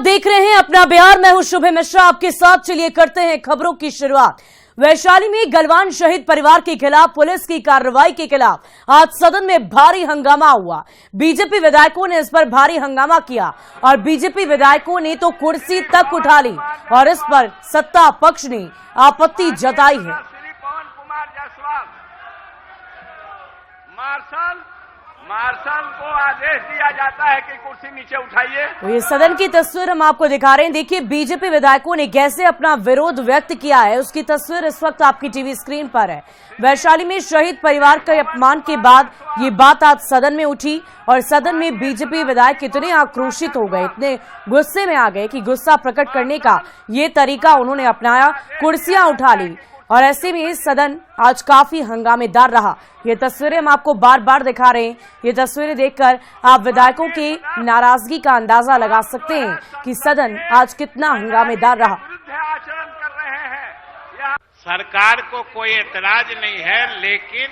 देख रहे हैं अपना बिहार। मैं हूं शुभ मिश्रा आपके साथ। चलिए करते हैं खबरों की शुरुआत। वैशाली में गलवान शहीद परिवार के खिलाफ पुलिस की कार्रवाई के खिलाफ आज सदन में भारी हंगामा हुआ। बीजेपी विधायकों ने इस पर भारी हंगामा किया और बीजेपी विधायकों ने तो कुर्सी तक उठा ली और इस पर सत्ता पक्ष ने आपत्ति जताई है। मार्शल को आदेश दिया जाता है कि कुर्सी नीचे उठाइए। तो ये सदन की तस्वीर हम आपको दिखा रहे हैं। देखिए बीजेपी विधायकों ने कैसे अपना विरोध व्यक्त किया है, उसकी तस्वीर इस वक्त आपकी टीवी स्क्रीन पर है। वैशाली में शहीद परिवार के अपमान के बाद ये बात आज सदन में उठी और सदन में बीजेपी विधायक इतने आक्रोशित हो गए, इतने गुस्से में आ गए कि गुस्सा प्रकट करने का ये तरीका उन्होंने अपनाया, कुर्सियां उठा ली और ऐसे में सदन आज काफी हंगामेदार रहा। ये तस्वीरें हम आपको बार बार दिखा रहे हैं। ये तस्वीरें देखकर आप विधायकों की नाराजगी का अंदाजा लगा सकते हैं कि सदन आज कितना हंगामेदार रहा। सरकार को कोई एतराज नहीं है, लेकिन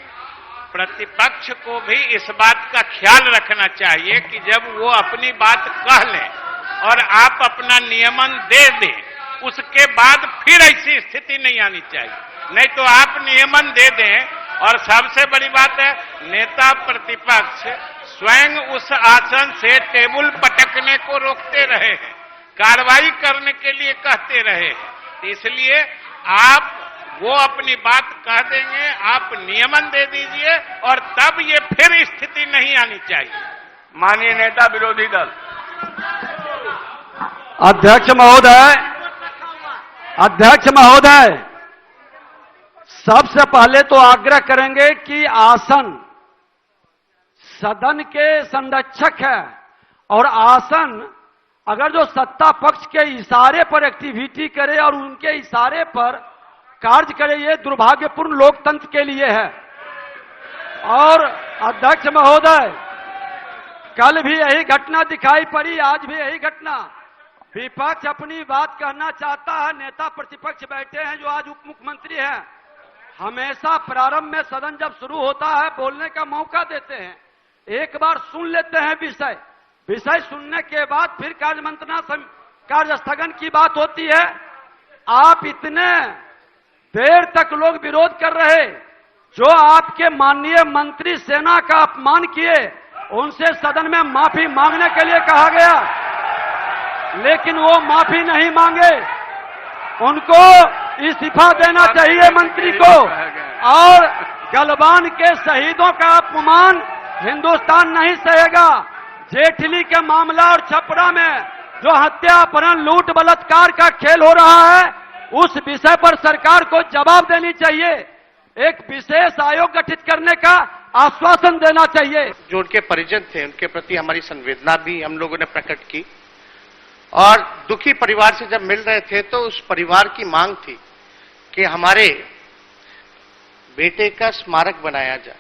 प्रतिपक्ष को भी इस बात का ख्याल रखना चाहिए कि जब वो अपनी बात कह लें और आप अपना नियमन दे दें, उसके बाद फिर ऐसी स्थिति नहीं आनी चाहिए। नहीं तो आप नियमन दे दें और सबसे बड़ी बात है नेता प्रतिपक्ष स्वयं उस आसन से टेबल पटकने को रोकते रहे हैं, कार्रवाई करने के लिए कहते रहे हैं। इसलिए आप वो अपनी बात कह देंगे, आप नियमन दे दीजिए और तब ये फिर स्थिति नहीं आनी चाहिए। माननीय नेता विरोधी दल अध्यक्ष महोदय, सबसे पहले तो आग्रह करेंगे कि आसन सदन के संरक्षक है और आसन अगर जो सत्ता पक्ष के इशारे पर एक्टिविटी करे और उनके इशारे पर कार्य करे, ये दुर्भाग्यपूर्ण लोकतंत्र के लिए है। और अध्यक्ष महोदय, कल भी यही घटना दिखाई पड़ी, आज भी यही घटना। विपक्ष अपनी बात कहना चाहता है, नेता प्रतिपक्ष बैठे हैं जो आज उप मुख्यमंत्री हैं, हमेशा प्रारंभ में सदन जब शुरू होता है बोलने का मौका देते हैं, एक बार सुन लेते हैं विषय सुनने के बाद फिर कार्य स्थगन की बात होती है। आप इतने देर तक लोग विरोध कर रहे, जो आपके माननीय मंत्री सेना का अपमान किए, उनसे सदन में माफी मांगने के लिए कहा गया, लेकिन वो माफी नहीं मांगे। उनको इस्तीफा देना चाहिए मंत्री को। और गलवान के शहीदों का अपमान हिंदुस्तान नहीं सहेगा। जेठली के मामला और छपरा में जो हत्या, अपहरण, लूट, बलात्कार का खेल हो रहा है, उस विषय पर सरकार को जवाब देनी चाहिए। एक विशेष आयोग गठित करने का आश्वासन देना चाहिए। जो उनके परिजन थे, उनके प्रति हमारी संवेदना भी हम लोगों ने प्रकट की और दुखी परिवार से जब मिल रहे थे तो उस परिवार की मांग थी कि हमारे बेटे का स्मारक बनाया जाए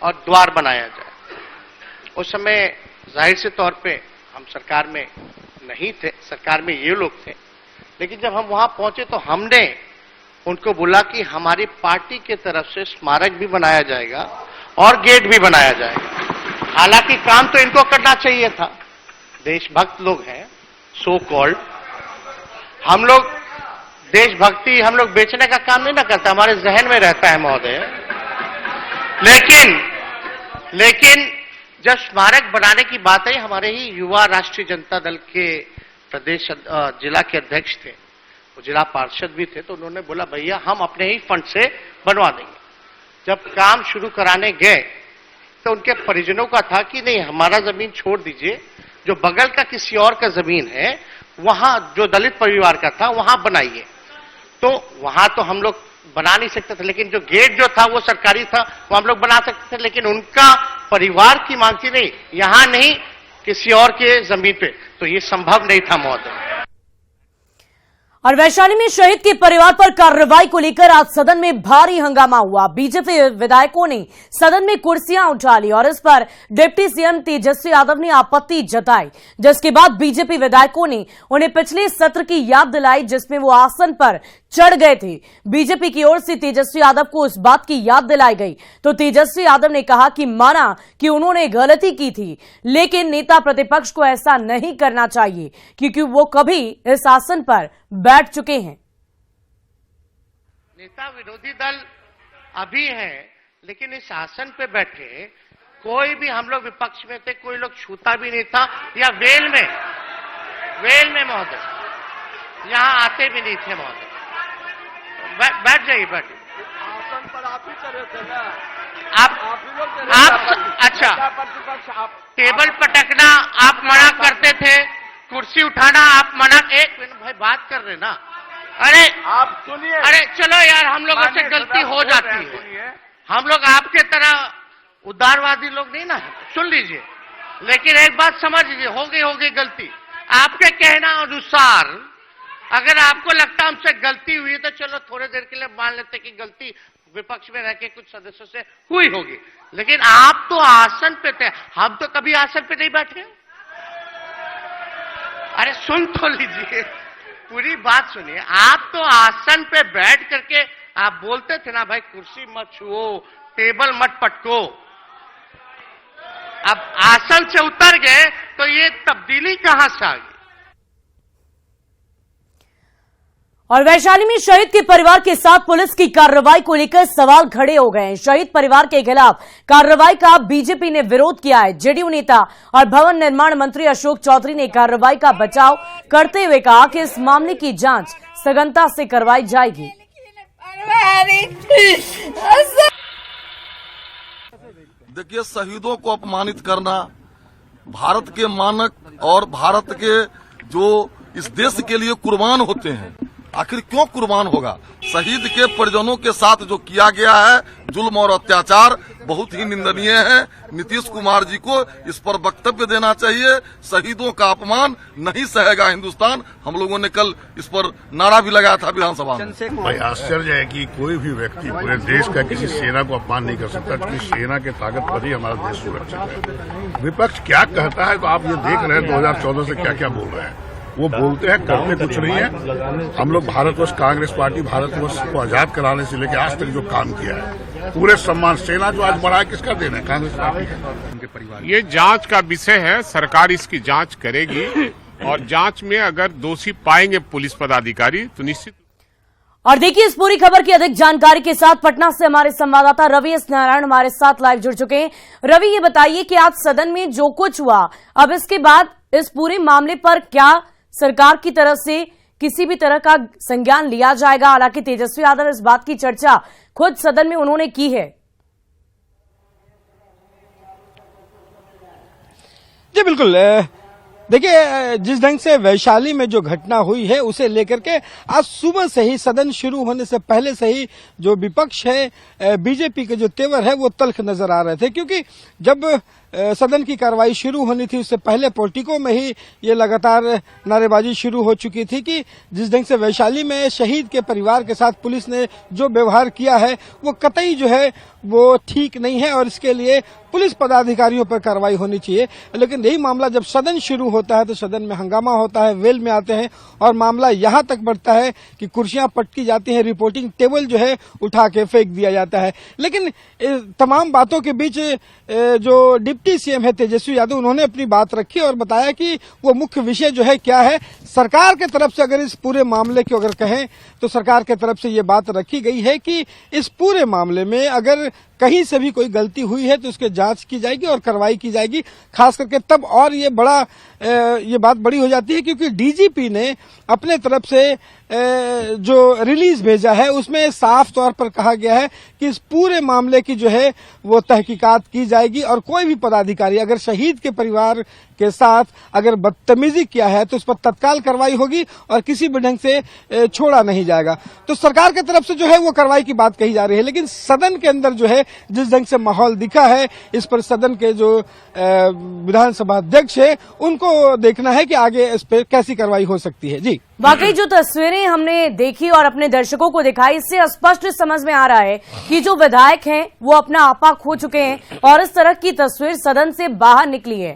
और द्वार बनाया जाए। उस समय जाहिर से तौर पे हम सरकार में नहीं थे, सरकार में ये लोग थे, लेकिन जब हम वहां पहुंचे तो हमने उनको बोला कि हमारी पार्टी की तरफ से स्मारक भी बनाया जाएगा और गेट भी बनाया जाएगा। हालांकि काम तो इनको करना चाहिए था, देशभक्त लोग हैं सो कॉल्ड। हम लोग देशभक्ति हम लोग बेचने का काम नहीं ना करता, हमारे जहन में रहता है महोदय। लेकिन जब स्मारक बनाने की बात आई, हमारे ही युवा राष्ट्रीय जनता दल के प्रदेश जिला के अध्यक्ष थे, वो जिला पार्षद भी थे, तो उन्होंने बोला भैया हम अपने ही फंड से बनवा देंगे। जब काम शुरू कराने गए तो उनके परिजनों का था कि नहीं, हमारा जमीन छोड़ दीजिए, जो बगल का किसी और का जमीन है वहां जो दलित परिवार का था वहां बनाइए। तो वहां तो हम लोग बना नहीं सकते थे, लेकिन जो गेट जो था वो सरकारी था, वो हम लोग बना सकते थे, लेकिन उनका परिवार की मांग थी नहीं, यहां नहीं किसी और के जमीन पे, तो ये संभव नहीं था महोदय। और वैशाली में शहीद के परिवार पर कार्रवाई को लेकर आज सदन में भारी हंगामा हुआ। बीजेपी विधायकों ने सदन में कुर्सियां उठा ली और इस पर डिप्टी सीएम तेजस्वी यादव ने आपत्ति जताई, जिसके बाद बीजेपी विधायकों ने उन्हें पिछले सत्र की याद दिलाई जिसमें वो आसन पर चढ़ गए थे। बीजेपी की ओर से तेजस्वी यादव को उस बात की याद दिलाई गई तो तेजस्वी यादव ने कहा कि माना कि उन्होंने गलती की थी, लेकिन नेता प्रतिपक्ष को ऐसा नहीं करना चाहिए क्योंकि वो कभी इस आसन पर बैठ चुके हैं। नेता विरोधी दल अभी है, लेकिन इस आसन पे बैठे कोई भी, हम लोग विपक्ष में थे, कोई लोग छूता भी नहीं था, या वेल में महोदय यहां आते भी नहीं थे महोदय। बैठ जाइए, बैठ। आसन पर आप ही चढ़े थे ना? आप अच्छा, टेबल पटकना आप मना करते थे, कुर्सी उठाना आप मना। एक मिनट भाई, बात कर रहे ना। अरे आप सुनिए। अरे चलो यार, हम लोगों से गलती हो जाती है। हम लोग आपके तरह उदारवादी लोग नहीं ना, सुन लीजिए। लेकिन एक बात समझ लीजिए, हो गई गलती। आपके कहना अनुसार अगर आपको लगता हमसे गलती हुई तो चलो थोड़ी देर के लिए मान लेते कि गलती विपक्ष में रह के कुछ सदस्यों से हुई होगी, लेकिन आप तो आसन पे थे, हम तो कभी आसन पे नहीं बैठे। अरे सुन तो लीजिए, पूरी बात सुनिए। आप तो आसन पे बैठ करके आप बोलते थे ना भाई, कुर्सी मत छुओ, टेबल मत पटको। अब आसन से उतर गए तो ये तब्दीली कहां से आ गई? और वैशाली में शहीद के परिवार के साथ पुलिस की कार्रवाई को लेकर सवाल खड़े हो गए हैं। शहीद परिवार के खिलाफ कार्रवाई का बीजेपी ने विरोध किया है। जेडीयू नेता और भवन निर्माण मंत्री अशोक चौधरी ने कार्रवाई का बचाव करते हुए कहा कि इस मामले की जांच सघनता से करवाई जाएगी। देखिए, शहीदों को अपमानित करना, भारत के मानक और भारत के जो इस देश के लिए कुर्बान होते हैं, आखिर क्यों कुर्बान होगा? शहीद के परिजनों के साथ जो किया गया है जुल्म और अत्याचार बहुत ही निंदनीय है। नीतीश कुमार जी को इस पर वक्तव्य देना चाहिए। शहीदों का अपमान नहीं सहेगा हिंदुस्तान। हम लोगों ने कल इस पर नारा भी लगाया था विधानसभा में। भाई आश्चर्य है कि कोई भी व्यक्ति पूरे देश का किसी सेना को अपमान नहीं कर सकता, क्योंकि सेना के ताकत पर ही हमारा देश सुरक्षित है। विपक्ष क्या कहता है तो आप ये देख रहे हैं 2014 से क्या क्या बोल रहे हैं। वो बोलते हैं, करते कुछ नहीं है। हम लोग भारतवर्ष कांग्रेस पार्टी भारतवर्ष को आजाद कराने से लेकर आज तक जो काम किया है, पूरे सम्मान, सेना जो आज बढ़ा है, किसका देना है? कांग्रेस पार्टी का, उनके परिवार। ये जांच का विषय है, सरकार इसकी जांच करेगी और जांच में अगर दोषी पाएंगे पुलिस पदाधिकारी तो निश्चित। और देखिए, इस पूरी खबर की अधिक जानकारी के साथ पटना से हमारे संवाददाता रवि एस नारायण हमारे साथ लाइव जुड़ चुके हैं। रवि, ये बताइए कि आज सदन में जो कुछ हुआ, अब इसके बाद इस पूरे मामले पर क्या सरकार की तरफ से किसी भी तरह का संज्ञान लिया जाएगा? हालांकि तेजस्वी यादव इस बात की चर्चा खुद सदन में उन्होंने की है। जी बिल्कुल, देखिए, जिस ढंग से वैशाली में जो घटना हुई है उसे लेकर के आज सुबह से ही, सदन शुरू होने से पहले से ही जो विपक्ष है, बीजेपी के जो तेवर है वो तल्ख नजर आ रहे थे। क्योंकि जब सदन की कार्रवाई शुरू होनी थी उससे पहले पोर्टिको में ही ये लगातार नारेबाजी शुरू हो चुकी थी कि जिस ढंग से वैशाली में शहीद के परिवार के साथ पुलिस ने जो व्यवहार किया है वो कतई जो है वो ठीक नहीं है और इसके लिए पुलिस पदाधिकारियों पर कार्रवाई होनी चाहिए। लेकिन यही मामला जब सदन शुरू होता है तो सदन में हंगामा होता है, वेल में आते हैं और मामला यहां तक बढ़ता है कि कुर्सियां पटकी जाती हैं, रिपोर्टिंग टेबल जो है उठा के फेंक दिया जाता है। लेकिन तमाम बातों के बीच जो डिप्टी सीएम है तेजस्वी यादव, उन्होंने अपनी बात रखी और बताया कि वो मुख्य विषय जो है क्या है। सरकार के तरफ से अगर इस पूरे मामले को अगर कहें तो सरकार के तरफ से ये बात रखी गई है कि इस पूरे मामले में अगर कहीं से भी कोई गलती हुई है तो उसके जांच की जाएगी और कार्रवाई की जाएगी। खास करके तब और ये बात बड़ी हो जाती है क्योंकि डीजीपी ने अपने तरफ से जो रिलीज भेजा है उसमें साफ तौर पर कहा गया है कि इस पूरे मामले की जो है वो तहकीकात की जाएगी और कोई भी पदाधिकारी अगर शहीद के परिवार के साथ अगर बदतमीजी किया है तो उस पर तत्काल कार्रवाई होगी और किसी भी ढंग से छोड़ा नहीं जाएगा। तो सरकार की तरफ से जो है वो कार्रवाई की बात कही जा रही है, लेकिन सदन के अंदर जो है जिस ढंग से माहौल दिखा है, इस पर सदन के जो विधानसभा अध्यक्ष है उनको देखना है कि आगे इस पर कैसी कार्रवाई हो सकती है। जी, वाकई जो तस्वीरें हमने देखी और अपने दर्शकों को दिखाई, इससे स्पष्ट समझ में आ रहा है कि जो विधायक हैं वो अपना आपा खो चुके हैं और इस तरह की तस्वीर सदन से बाहर निकली है।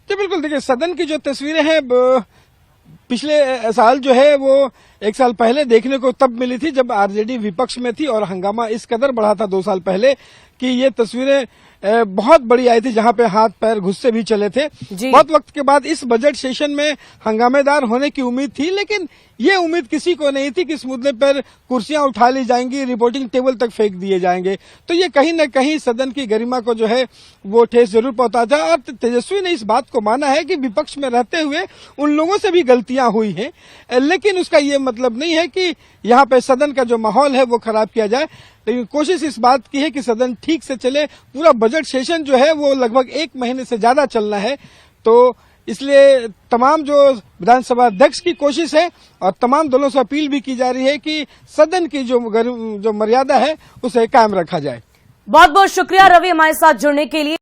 जी बिल्कुल, देखिए सदन की जो तस्वीरें हैं पिछले साल जो है वो एक साल पहले देखने को तब मिली थी जब आरजेडी विपक्ष में थी और हंगामा इस कदर बढ़ा था 2 साल पहले कि ये तस्वीरें बहुत बड़ी आई थी, जहां पे हाथ पैर गुस्से भी चले थे। बहुत वक्त के बाद इस बजट सेशन में हंगामेदार होने की उम्मीद थी, लेकिन ये उम्मीद किसी को नहीं थी कि इस मुद्दे पर कुर्सियां उठा ली जाएंगी, रिपोर्टिंग टेबल तक फेंक दिए जाएंगे। तो ये कहीं न कहीं सदन की गरिमा को जो है वो ठेस जरूर पहुंचा था और तेजस्वी ने इस बात को माना है कि विपक्ष में रहते हुए उन लोगों से भी गलतियां हुई हैं, लेकिन उसका ये मतलब नहीं है कि यहाँ पे सदन का जो माहौल है वो खराब किया जाए। लेकिन कोशिश इस बात की है कि सदन ठीक से चले। पूरा बजट सेशन जो है वो लगभग 1 महीने से ज्यादा चलना है, तो इसलिए तमाम जो विधानसभा अध्यक्ष की कोशिश है और तमाम दलों से अपील भी की जा रही है कि सदन की जो मर्यादा है उसे कायम रखा जाए। बहुत बहुत शुक्रिया रवि हमारे साथ जुड़ने के लिए।